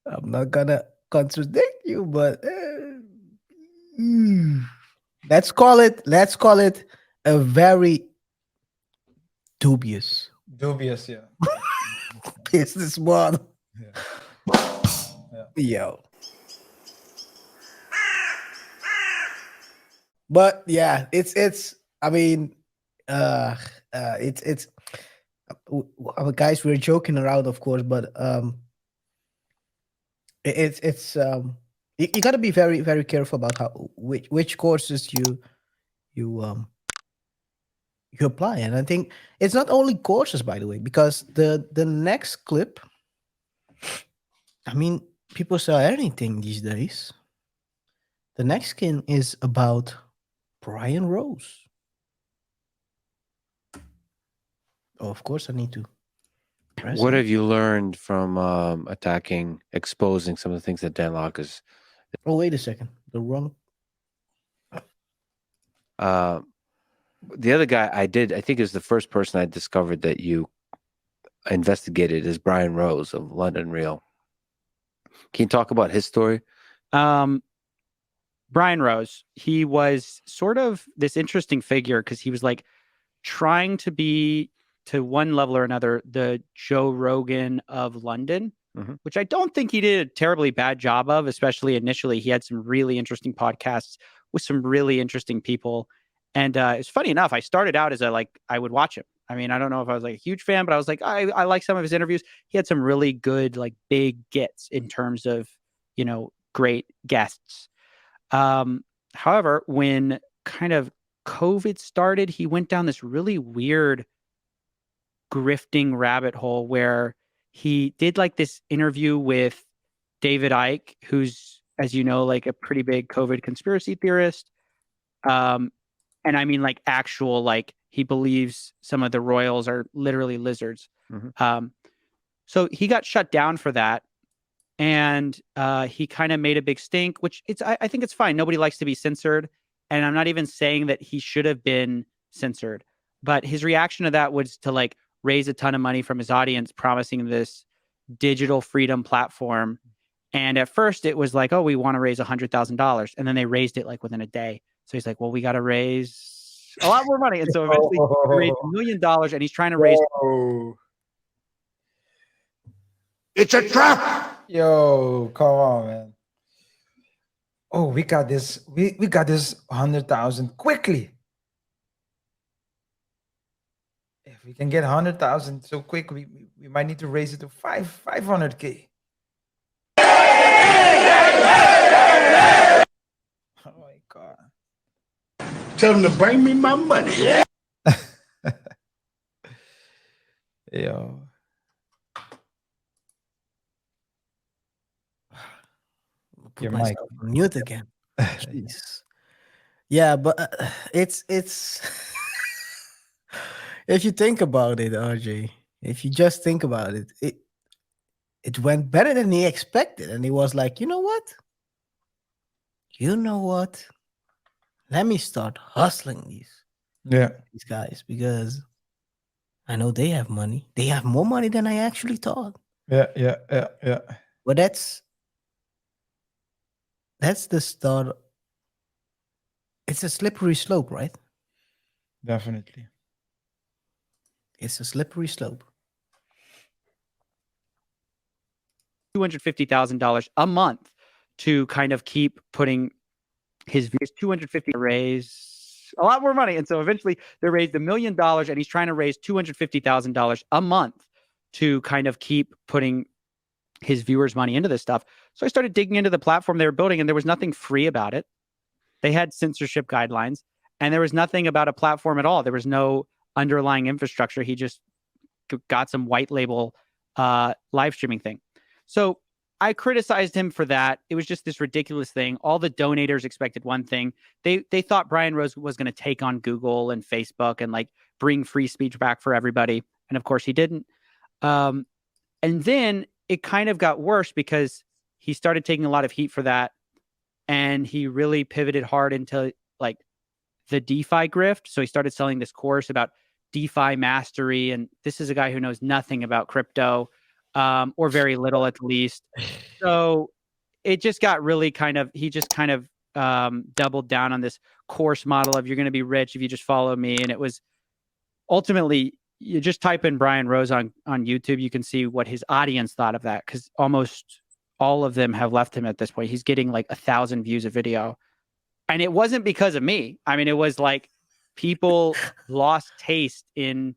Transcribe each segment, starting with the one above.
I'm not gonna contradict you, but mm, let's call it a very dubious Dubious, yeah. business model. Yeah. Yeah. Yo. But yeah, it's I mean, uh it's guys, we're joking around, of course, but it's you got to be very very careful about how which courses you you apply. And I think it's not only courses, by the way, because the next clip, I mean, people sell anything these days. The next skin is about Brian Rose. Oh, of course I need to press What it. have you learned from exposing some of the things that Dan Locke is? Oh, wait a second, the wrong. Uh, the other guy I think is the first person I discovered that you investigated is Brian Rose of London Real. Can you talk about his story? Brian Rose, he was sort of this interesting figure because he was like trying to be, to one level or another, the Joe Rogan of London, which I don't think he did a terribly bad job of, especially initially. He had some really interesting podcasts with some really interesting people. And it's funny enough, I started out as I would watch him. I mean, I don't know if I was like a huge fan, but I was like, I like some of his interviews. He had some really good, like big gets in terms of, great guests. However, when kind of COVID started, he went down this really weird grifting rabbit hole where he did like this interview with David Icke, who's, as you know, like a pretty big COVID conspiracy theorist. And I mean, like actual, like he believes some of the royals are literally lizards. So he got shut down for that. And he kind of made a big stink, which I think it's fine. Nobody likes to be censored. And I'm not even saying that he should have been censored. But his reaction to that was to like raise a ton of money from his audience, promising this digital freedom platform. And at first it was like, oh, we want to raise $100,000. And then they raised it like within a day. So he's like, well, we got to raise a lot more money. And so eventually he raised $1 million and he's trying to raise. It's a trap. Yo, come on, man. Oh, we got this. We got this 100,000 quickly. If we can get 100,000 so quick, we might need to raise it to 500K. Oh my God. Tell them to bring me my money. Yo. Put Your myself mic. on mute again. Jeez. Yeah, but it's if you think about it, RJ, if you just think about it, it went better than he expected, and he was like, you know what? Let me start hustling these guys, because I know they have money. They have more money than I actually thought. Yeah. But that's the start. It's a slippery slope, right? Definitely. It's a slippery slope. $250,000 a month to kind of keep putting his views. 250 raise a lot more money. And so eventually they raised $1 million and he's trying to raise $250,000 a month to kind of keep putting his viewers' money into this stuff. So I started digging into the platform they were building, and there was nothing free about it. They had censorship guidelines, and there was nothing about a platform at all. There was no underlying infrastructure. He just got some white label live streaming thing. So I criticized him for that. It was just this ridiculous thing. All the donators expected one thing. They thought Brian Rose was going to take on Google and Facebook and like bring free speech back for everybody. And of course he didn't. And then it kind of got worse because he started taking a lot of heat for that. And he really pivoted hard into like the DeFi grift. So he started selling this course about DeFi mastery. And this is a guy who knows nothing about crypto, or very little at least. So it just got really he just kind of doubled down on this course model of you're going to be rich if you just follow me. And it was ultimately, you just type in Brian Rose on YouTube, you can see what his audience thought of that, because almost all of them have left him at this point. He's getting like 1,000 views a video. And it wasn't because of me. I mean, it was like people lost taste in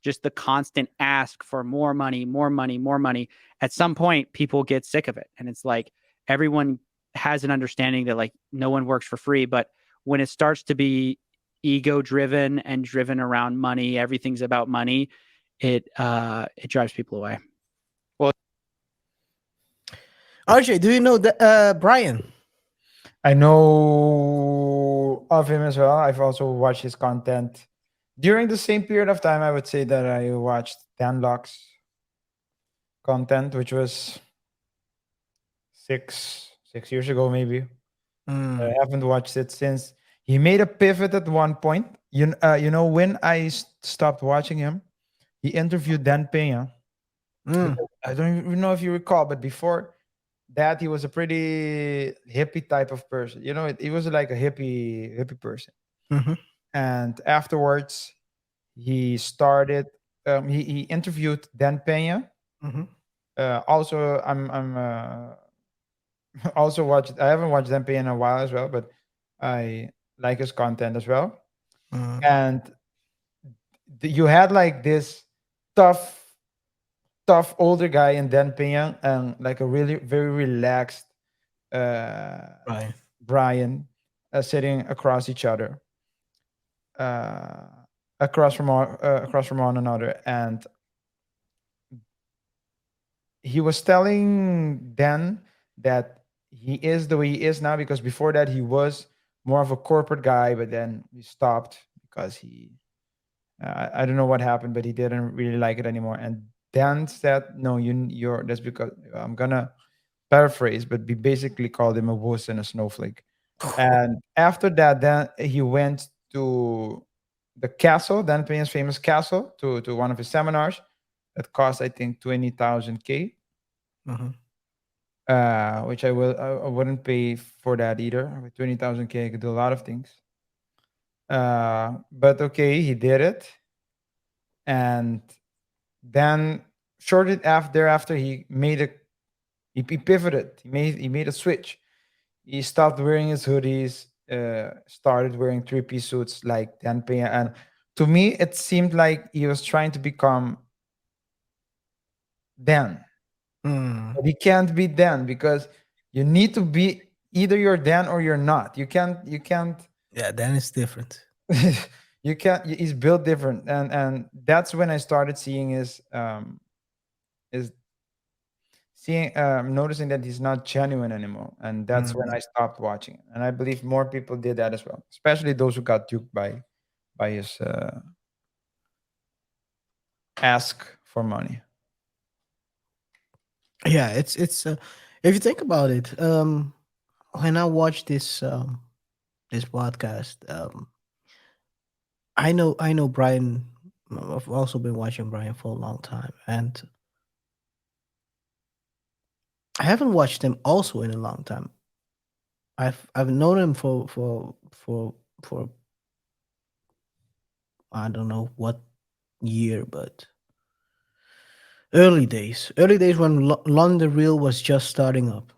just the constant ask for more money, more money, more money. At some point, people get sick of it. And it's like everyone has an understanding that like no one works for free. But when it starts to be ego driven and driven around money, everything's about money, it drives people away. RJ, do you know Brian? I know of him as well. I've also watched his content during the same period of time. I would say that I watched Dan Locke's content, which was six years ago, maybe. I haven't watched it since. He made a pivot at one point. You know when I stopped watching him, he interviewed Dan Pena. Mm. I don't even know if you recall, but before that, he was a pretty hippie type of person. You know, he was like a hippie person. Mhm. And afterwards, he started. He interviewed Dan Pena. Mhm. Also, I'm also watched. I haven't watched Dan Pena in a while as well, but I like his content as well. Mm. And you had like this tough older guy in Dan Pena and like a really very relaxed Right. Brian sitting across each other, uh, across from one another, and he was telling Dan that he is the way he is now because before that he was more of a corporate guy, but then he stopped because he I don't know what happened, but he didn't really like it anymore. And Dan said, "No, you're that's because I'm gonna paraphrase, but we basically called him a wuss and a snowflake." And after that, then he went to the castle, Dan Peña's famous castle, to one of his seminars that cost, I think, 20,000 K, Mhm. which I wouldn't pay for that either. With 20,000 K, I could do a lot of things. But okay, he did it, and then shortly thereafter, he pivoted. He made a switch. He stopped wearing his hoodies, started wearing three-piece suits like Dan Peña. And to me, it seemed like he was trying to become Dan. Mm. But he can't be Dan because you need to be either you're Dan or you're not. You can't Yeah, then it's different. you can't he's built different. And that's when I started seeing his seeing noticing that he's not genuine anymore, and that's when Mm. I stopped watching it. And I believe more people did that as well, especially those who got duped by his ask for money. Yeah, it's if you think about it, when I watch this podcast, I know Brian. I've also been watching Brian for a long time, and I haven't watched him also in a long time. I've known him for I don't know what year, but early days when London Real was just starting up,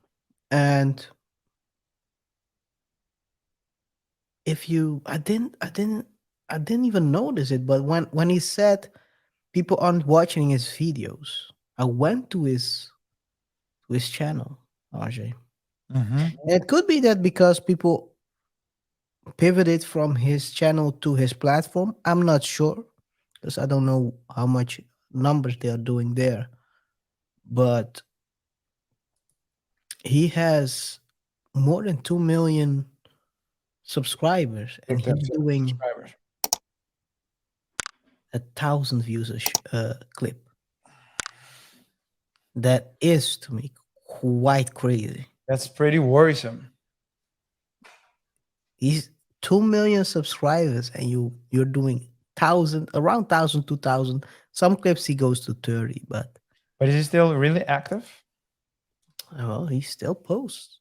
and if you, I didn't even notice it, but when he said people aren't watching his videos, I went to his channel, RJ. Mm-hmm. And it could be that because people pivoted from his channel to his platform. I'm not sure because I don't know how much numbers they are doing there. But he has more than 2 million subscribers and Looked up he's doing subscribers. 1,000 views clip. That is to me quite crazy. That's pretty worrisome. He's 2 million subscribers and you're doing thousand around 1,000, 2,000. Some clips he goes to 30, but But is he still really active? Well, he still posts.